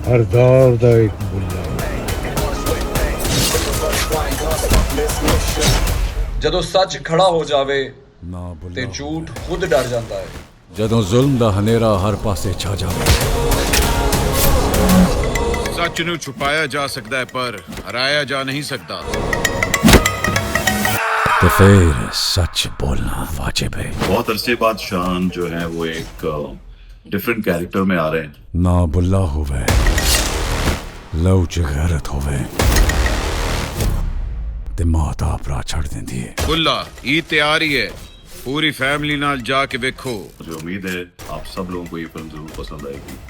ਹਰ ਦੌਰ ਦਾ ਇੱਕ ਬੁੱਲਾ। ਜਦੋਂ ਸੱਚ ਖੜਾ ਹੋ ਜਾਵੇ ਨਾ ਤੇ ਬੁੱਲਾ ਝੂਠ ਖੁਦ ਡਰ ਜਾਂਦਾ ਹੈ। ਜਦੋਂ ਜ਼ੁਲਮ ਦਾ ਹਨੇਰਾ ਹਰ ਪਾਸੇ ਛਾ ਜਾਵੇ। सच नूं छुपाया जा सकता है पर हराया जा नहीं सकता। तो फिर सच बोलना वाजिब है। बहुत अरसे बाद शान जो है वो एक डिफरेंट कैरेक्टर में आ रहे हैं। ना बुल्ला होवे लहू च गैरत होवे ते माता भरा छड़ देंदी है। बुल्ला ईद तैयार ही है, पूरी फैमिली नाल जाके देखो। मुझे उम्मीद है आप सब लोगों को ये फिल्म जरूर पसंद आएगी।